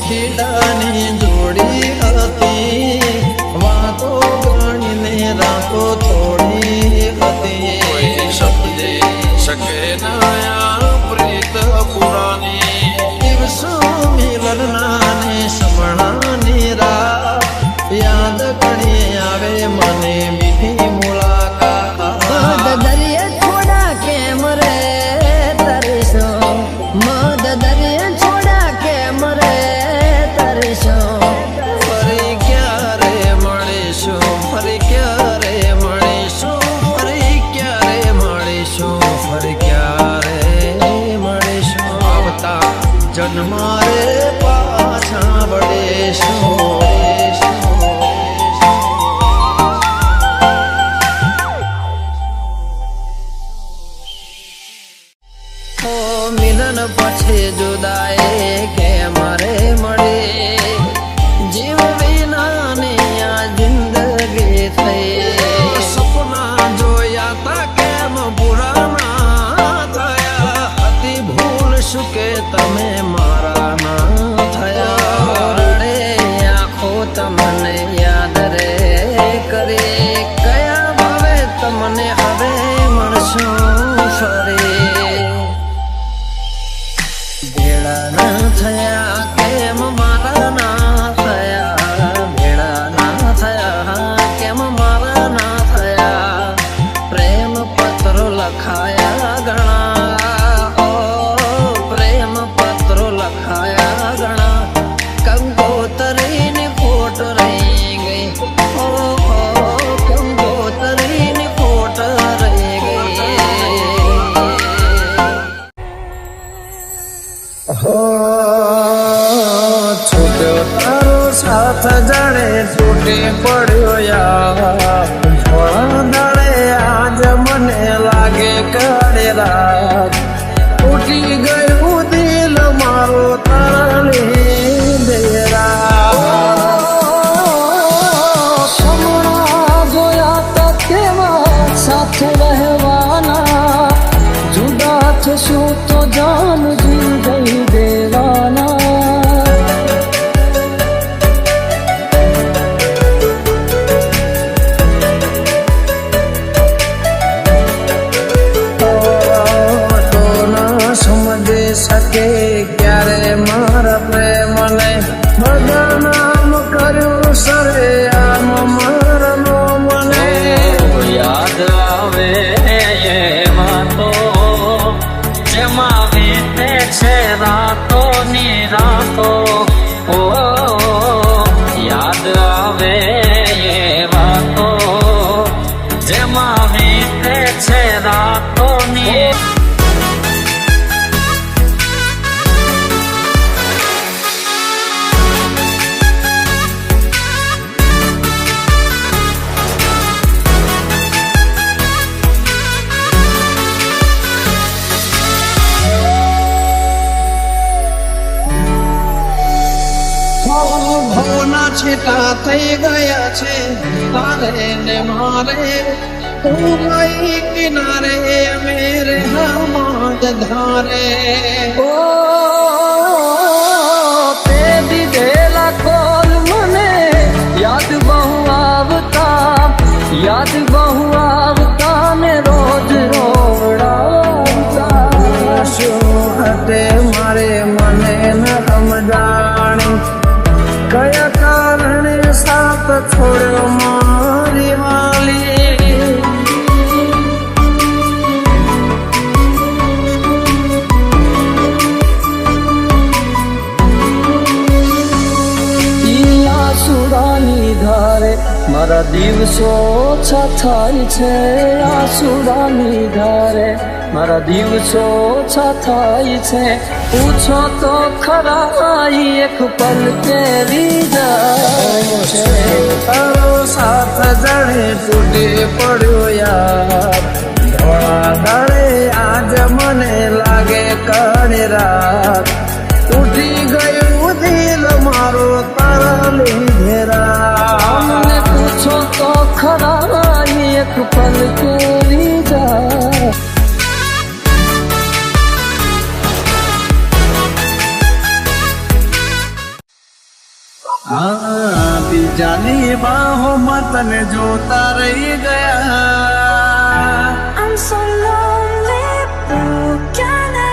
ખીડાની જોડી હતી વાતો ગણીને રાતો થોડી હતી સમજે શકે નયા પ્રીત પુરાની દિવસો મિલનના ને સમણાની રાત યાદ ઘણી આવે મને મીઠી મુલાકાત દરિયા છોડા કેમ રે તરસો મદ દરિયા છોડા કેમ રે તરસો ફરી ક્યારે મળીશું ફરી ક્યારે મળીશું ફરી ક્યારે મળીશું ફરી ક્યારે મળીશું આવતા જન્મારે પાછા વળીશું મિલન પછી જુદાઈ કેમ રે મળે જીવ વિનાની આ જિંદગી થઈ સપના જોયા તા કેમ પૂરા થયા હતી ભૂલ શું કે તમે મારા ના થયા રડે આંખો તમને યાદ રે કરે કયા ભાવે તમને હવે મળશો ફરી ભેળા ના થયા કેમ મારા ના થયા ભેળા ના થયા કેમ મારા ના થયા પ્રેમ પત્રો લખાયા ઘણા ઓ પ્રેમ પત્રો લખાયા ઘણા કંકોતરીની ફોટ રહી ગઈ ઓ કંકોતરીની ફોટ રહી ગઈ છૂટ્યો તારો સાથ જાણે તૂટી પડ્યો યાર થોડા દાડે આજ મને લાગે કાળે રાત તૂટી ગયું દિલ મારો તારા લીધે સમણા જોયા તા કેવા સાથે રહેવાના જુદા થશું તો જાન જીવ દઈ દેવાના તો ના સમજી શકે ક્યારે મારા પ્રેમને બદનામ કર્યું સરે આમ મારનો મને યાદ આવે એમાં તો જેમાં વીતે છે રાતો ની રાતો ઓ યાદ આવે એમાં તો જેમાં વીતે છે રાતો ની ભવના છેટા થઈ ગયા છે તારે ને મારે તું ગઈ કિનારે મેરે હમાદ ધારે ઓ તે દીધેલા કોલ મને યાદ બહુ આવતા ને રોજ રોવડાવતા શું હતે મારે મને ન સમજાણી કયા કારણે સાથ છોડ્યો મારી વાલી આસુરાની ધારે મારા દિવસો ઓછા થાય છે આસુરાની ધારે મારા દિવસો ઓછા થાય છે પૂછો તો ખરા એક પલ કેરી જાય છે તારો સાથ જાણે તૂટી પડ્યો યાર ધોળા દાડે આજ મને લાગે કાળી રાત તૂટી ગયું દિલ મારો તારા લીધે અમને પૂછો તો ખરા એક પલ કેરી જાય હા બીજાની બાહોમાં તને જોતા રહી ગયા. I'm so lonely, who can I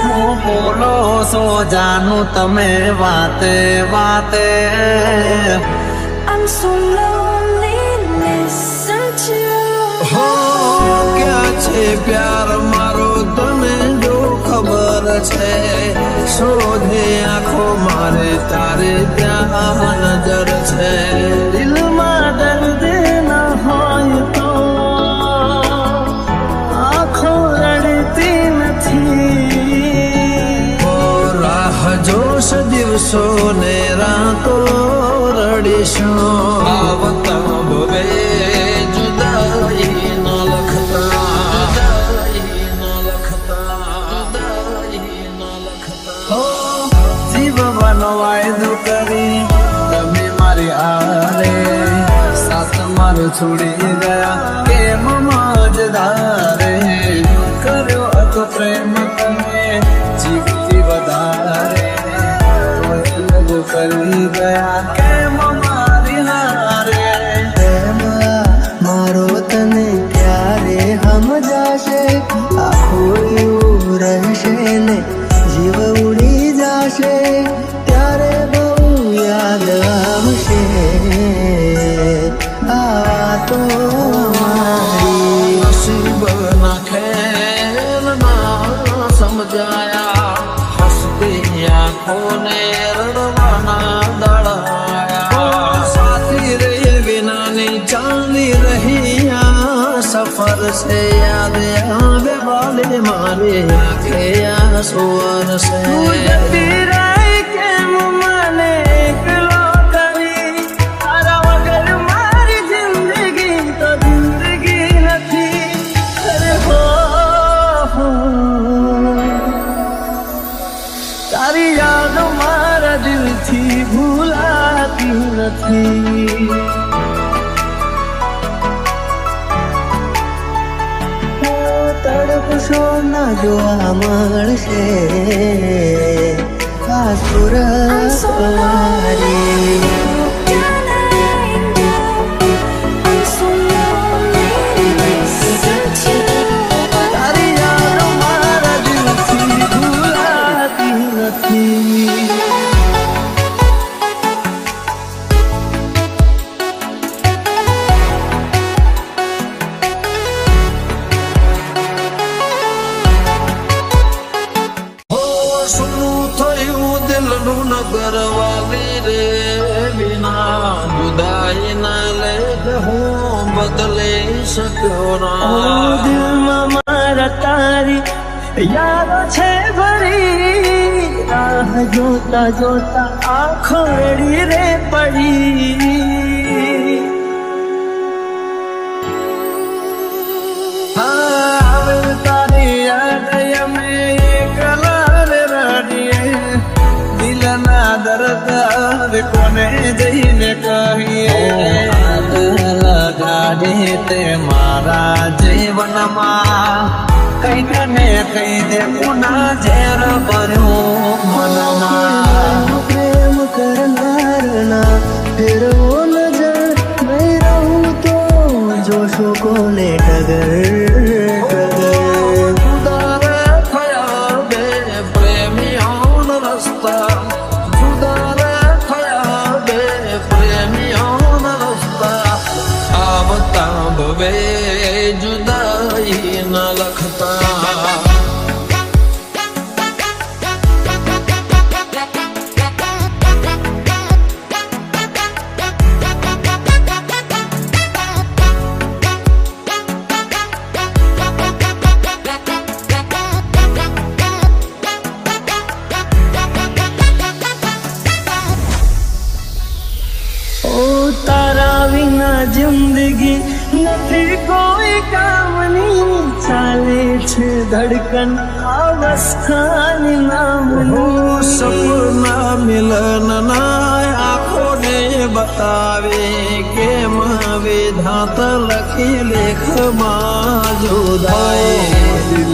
હું બોલો સો જાનું તમે વાતે વાતે. I'm so lonely, listen to હો ક્યાં છે પ્યાર મારો તને જો ખબર છે. શોધે આંખો મારે તારે ત્યાં નજર છે. દિલમાં દર્દ ન હોય તો આંખો રડતી નથી. ઓ રાહ જોશ દિવસો ને રાતો રડીશું. આવતા ભવે જુદાઈ ન લખતા, જુદાઈ ન લખતા, જુદાઈ ન લખતા. જીવવાનો વાયદો કરી તમે મારી આરે સાથ મારો છોડી ગયા કેમ મજદારે. કર્યો હતો પ્રેમ તમે જીવતી વધારે રોજ કરી ગયા કેમ મારી હારે. મારો તને ક્યારે સમજાશે, આખો એવું રહેશે ને જીવ ઉડી જશે ત્યારે બહુ યાદ આવશે. આ તો મારી નસીબ ના ખેલ ના સમજાયા. હસતી આંખોને રડવાના દળાયા. સાથી રે વિનાની ચાલી રહી આ સફર છે. યાદ આવે વાલે મારે આંખે આંસુ વરસે. જતી રહી કેમ મને એકલો કરી. તારા વગર મારી જિંદગી તો જિંદગી નથી. અરે હો તારી યાદો મારા દિલથી ભૂલાતી નથી. તડપશો ના જોવા મળશે આ સુરત મારી. can I I'm so lonely, listen to તારી યાદો મારા દિલથી ભૂલાતી નથી. હો શું થયું દિલનું નગર વાલી રે વિના જુદાઈ ના લેખ હું બદલી શક્યો ના. દિલમાં મારા તારી યાદો છે ભરી. રાહ જોતા જોતા આંખો રડી રે પડી. આવે તારી યાદ અમે એકલા રે રડીએ. દિલના દર્દ હવે કોને જઈને કહીએ. હાથ લગાડી તે મારા જીવનમાં કઈક ને કઈ દે પુના ઝેર ભર્યું મનમાં. પ્રેમ કરનારના ફેરવો નજર નહીં રહું તો જોશો કોને ટગર ટગર. જુદારે થયા બે પ્રેમીઓનો રસ્તા. જુદારે થયા બે પ્રેમીઓનો રસ્તા. આવતા ભવે જુદાઈ ન લખતા. ઓ તારા વિના જિંદગી નથી કોઈ કામની. ચાલે છે ધડકન અવસ્થાની નામનું. સપના મિલનના આંખોને બતાવે કેમ વિધાત લખી લેખમાં જુદાઈ.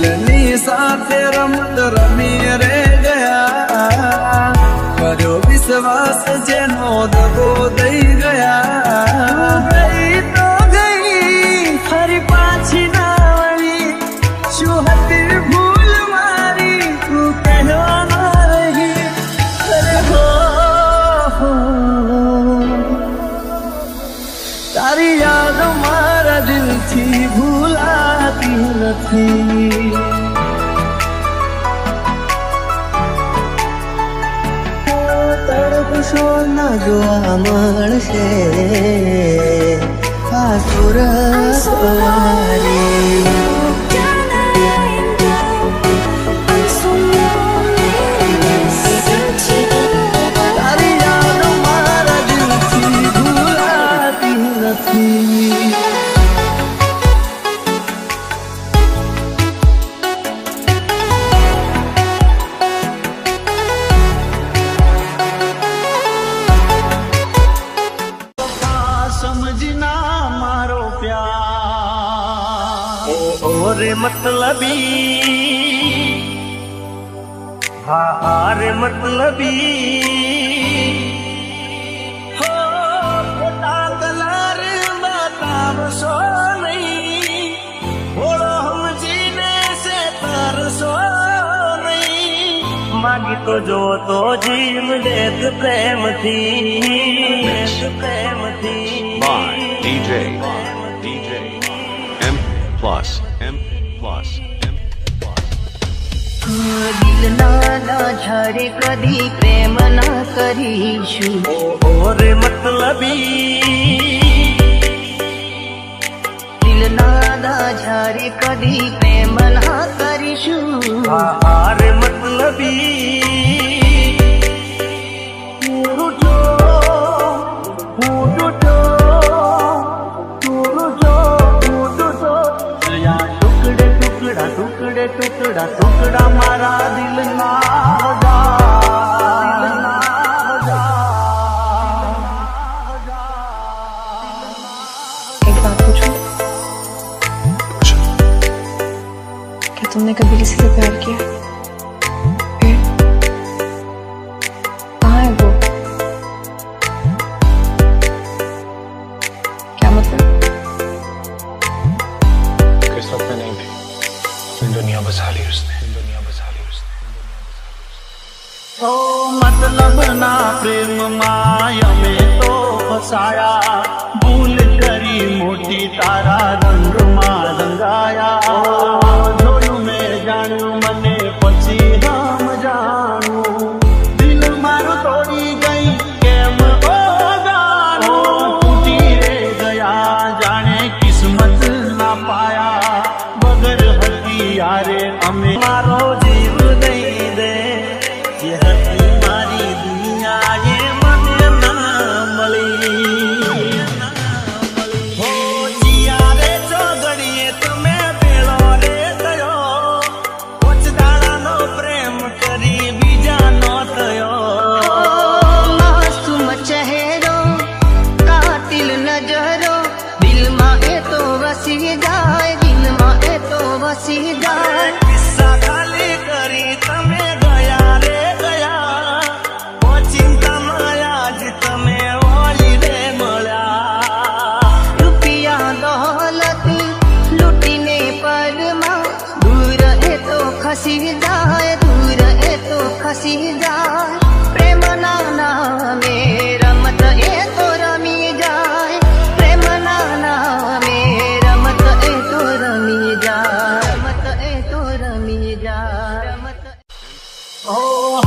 દિલની સાથે રમત રમી રે ગયા. કર્યો વિશ્વાસ જેનો દગો દઈ ગયા ગઈ તો ગઈ ફરી પાછી ના વળી શું હતી ભૂલ મારી તું કહેવા ના રહી અરે હો તારી યાદ મારા દિલથી ભૂલાતી નથી તડપશો ના જોવા મળશે આ સુરત વારી Can I go? I'm so lonely without you. તારી યાદ મારા દિલથી ભૂલાતી નથી સમજના મારો પ્યાર ઓરે મતલબી હારે મતલબી હો ખોટા કલર બતાવશો નહીં ભોળો સમજીને છે તરશો નહીં માગી તો જો તો જીવ દેત પ્રેમથી by DJ M plus M plus M plus. દિલ ના ઝાડે કદી પ્રેમ ના કરીશું ઓરે મતલબી દિલ ના ઝાડે કદી પ્રેમ ના કરીશું હારે મતલબી ટુકડે ટુકડા ટુકડા મારા દિલના एक बात पूछूं? क्या तुमने कभी किसी से प्यार किया? फिर? कहाँ है वो? क्या मतलब? किस वक्त में नहीं थी दुनिया बसा ली उसने ઓ મતલબ ના પ્રેમમાં અમે તો ફસાયા ભૂલ કરી મોટી તારા રંગમાં રંગાયા જોયું મેં જાણ્યું મને પછી હમ જાણું દિલ મારું તોડી ગઈ કેમ ઓ જાણું તૂટી રે ગયા જાણે કિસ્મત ના પાયા વગર હતી યારે અમે મારો જીવ દઈ દે ये हती मारी दुनिया ये मन ना मली हो जिया रे चौगड़िए तुम्हें बेड़ो रे तयो पोचदाड़ा नो प्रेम करी बीजा नो तयो માસૂમ ચહેરો કાતિલ નજરો દિલમાં એ તો વસી જાય દિલમાં એ તો વસી જાય કિસ્સા ખાલી કરી તમે ગયા રે ગયા ઓચિંતામાં આજ તમે ઓળી રે મળ્યા રૂપિયા દોલત લૂટીને પરમાં દૂર એ તો ખસી જાય દૂર એ તો ખસી જાય પ્રેમના નામે રમત એ તો રમી જાય પ્રેમના નામે રમત એ તો રમી જાય રમત એ તો રમી જાય રમત ઓ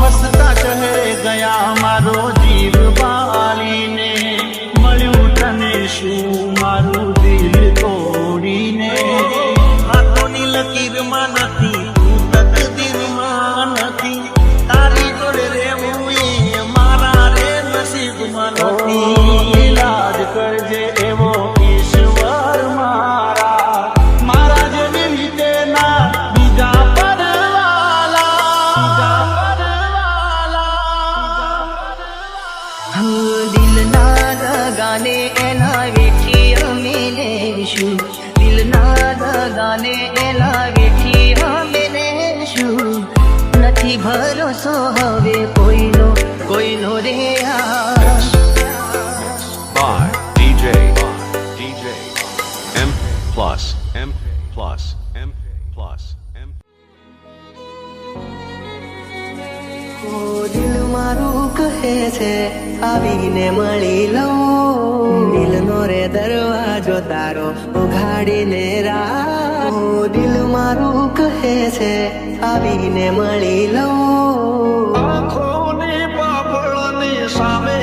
હસતા શહેરે ગયા મારો જીવ બાલીને મળ્યું તને શું મારું દિલ તોડીને હાથોની લકીરમાં નથી તું તકદીરમાં નથી તારી જોડે રહેવું એ મારા રે નસીબમાં નથી ઇલાજ કરજે એવો ઈશ્વર મારા મારા જેવી રીતે ના બીજા દિલના દગાને એના વેઠી અમે લેશું દિલના દગાને એના વેઠી અમે લેશું નથી ભરોસો હવે કોઈનો કોઈનો રે by DJ M plus M plus M plus M. દિલ મારું કહે છે આવીને મળી લઉં દિલનો રે દરવાજો તારો ઉઘાડીને રાખ દિલ મારું કહે છે આવીને મળી લઉં આંખોને પાપડની સામે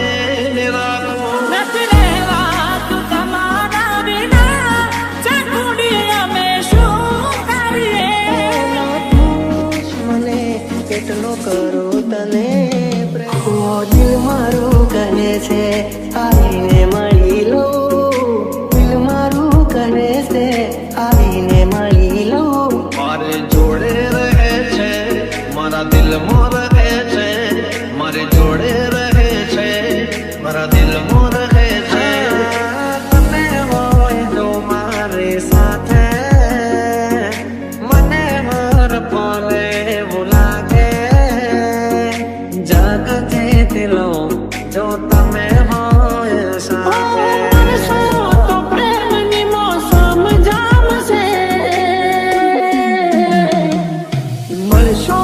રાખો નથી રહેવાતું તમારા વિના ચકુડી અમે શું કરીએ મને કેટલો કરું તને પ્રેમ દિલ મારું કહે છે આવીને મળી લો દિલ મારું કહે છે આવીને મળી લો મારે જોડે રહે છે મારા દિલમાં રહે છે મારે જોડે રહે છે મારા દિલમાં રહે છે તમે હોય તો મારી સાથે મને હર પલે એવું લાગે જગતે દિલો જો તમે હોય સાથે તો પ્રેમની મોસમ જામશે મળશો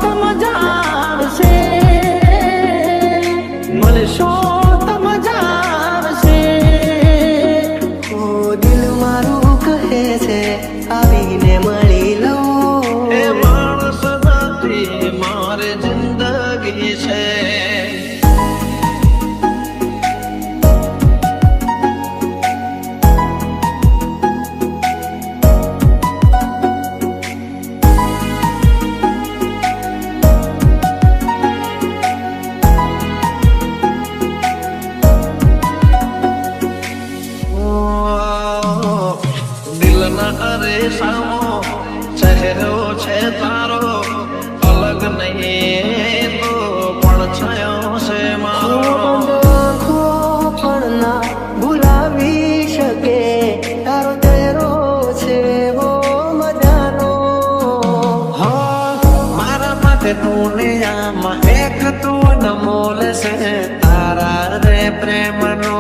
તો મજા આવશે મળશો તો મજા આવશે ઓ દિલ મારું કહે છે આવીને મળી લઉં એ માણસ નથી મારે જિંદગી છે દિલના અરે સામો ચહેરો છે તારો અલગ નહીં તો પણ છયો છે મારો આંખો પણ ના ભૂલાવી શકે તારો ચહેરો છે ઓ મજાનો મારા માટે દુનિયામાં એક તું અનમોલ છે તારા રે પ્રેમનો